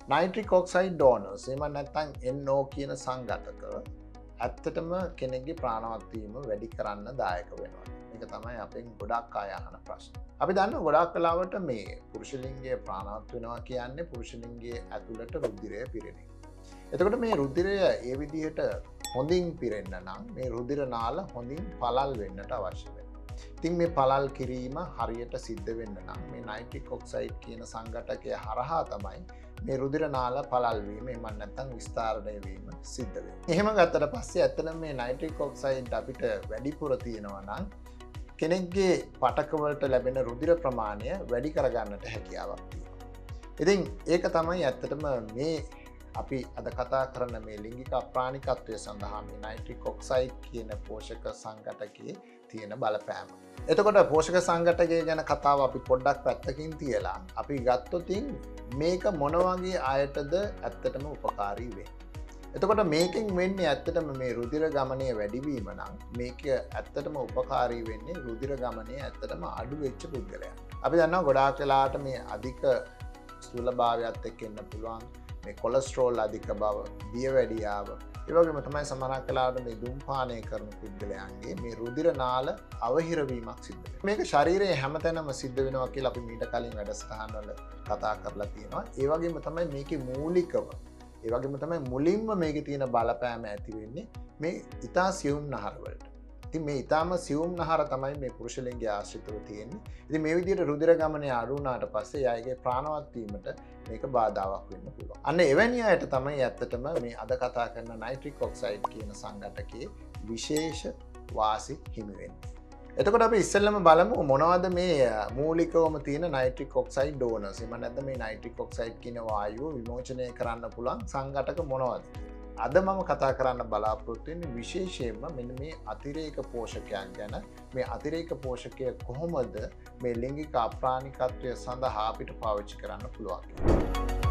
Nitric oxide ඩෝනර්ස් එහෙම නැත්නම් NO කියන සංඝටක ඇත්තටම කෙනෙක්ගේ ප්‍රාණවත් වීම වැඩි කරන්න දායක වෙනවා. මේක තමයි අපෙන් ගොඩක් අය අහන ප්‍රශ්න. අපි දන්නවා ගොඩක් වෙලාවට මේ පුරුෂ ලිංගයේ ප්‍රාණවත් වෙනවා කියන්නේ පුරුෂ ලිංගයේ ඇතුළට රුධිරය පිරෙන එක. එතකොට මේ රුධිරය ඒ විදිහට හොඳින් පිරෙන්න නම් මේ රුධිර නාල හොඳින් පළල් වෙන්නට අවශ්‍ය වෙනවා. ඉතින් මේ පළල් කිරීම හරියට සිද්ධ වෙන්න නම් මේ නයිට්‍රික් ඔක්සයිඩ් කියන සංඝටකය හරහා තමයි මේ රුධිර නාල පළල් වීම එහෙම නැත්නම් විස්තරණය වීම සිද්ධ වෙන්නේ. එහෙම ගත්තට පස්සේ ඇත්තටම මේ නයිට්‍රික් ඔක්සයිඩ් අපිට වැඩිපුර තියෙනවා නම් කෙනෙක්ගේ පටකවලට ලැබෙන රුධිර ප්‍රමාණය වැඩි කරගන්නට හැකියාවක් තියෙනවා. ඉතින් ඒක තමයි ඇත්තටම මේ අපි අද කතා කරන මේ ලිංගික අප්‍රාණිකත්වය සඳහා මේ නයිට්‍රික් ඔක්සයිඩ් කියන පෝෂක සංඝටකයේ තියෙන බලපෑම. එතකොට පෝෂක සංඝටකය ගැන කතාව අපි පොඩ්ඩක් පැත්තකින් තියලා අපි ගත්තොත් මේක මොන වගේ අයටද ඇත්තටම උපකාරී වෙන්නේ. එතකොට මේකෙන් වෙන්නේ ඇත්තටම මේ රුධිර ගමනය වැඩිවීම නම් මේක ඇත්තටම උපකාරී වෙන්නේ රුධිර ගමනය ඇත්තටම අඩු වෙච්ච පුද්ගලයන්. අපි දන්නවා ගොඩාක් වෙලාවට මේ අධික ස්ථූලභාවයත් එක්ක එන්න පුළුවන් මේ කොලෙස්ටරෝල් අධික බව, දියවැඩියාව, ඒ වගේම තමයි සමහරක් වෙලාවට මේ ධූමපානය කරන පුද්ගලයන්ගේ මේ රුධිර නාල අවහිර වීමක් සිද්ධ වෙනවා. මේක ශරීරයේ හැමතැනම සිද්ධ වෙනවා කියලා අපි මීට කලින් වැඩසටහන්වල කතා කරලා තියෙනවා. ඒ වගේම තමයි මේකේ මූලිකව ඒ වගේම තමයි මුලින්ම මේකේ තියෙන බලපෑම ඇති වෙන්නේ මේ ඊතා සියුම් නහර වලට. ඉතින් මේ ඊතාම සියුම් නහර තමයි මේ පුරුෂ ලිංගය ආශ්‍රිතව තියෙන්නේ. ඉතින් මේ විදිහට රුධිර ගමනේ අඩු වුණාට පස්සේ යායගේ ප්‍රාණවත් වීමට මේක බාධාවක් වෙන්න පුළුවන්. අන්න එවැනි අයට තමයි ඇත්තටම මේ අද කතා කරන නයිට්‍රික් ඔක්සයිඩ් කියන සංඝටකයේ විශේෂ වාසි හිමි වෙන්නේ. එතකොට අපි ඉස්සෙල්ලම බලමු මොනවද මේ මූලිකවම තියෙන නයිට්‍රික් ඔක්සයිඩ් ඩෝනර්ස්. එහෙම නැත්නම් මේ නයිට්‍රික් ඔක්සයිඩ් කියන වායුව විමෝචනය කරන්න පුළුවන් සංඝටක මොනවද? අද මම කතා කරන්න බලාපොරොත්තු වෙන්නේ විශේෂයෙන්ම මෙන්න මේ අතිරේක පෝෂකයන් ගැන. මේ අතිරේක පෝෂකය කොහොමද මේ ලිංගික අප්‍රාණිකත්වය සඳහා අපිට පාවිච්චි කරන්න පුළුවන්.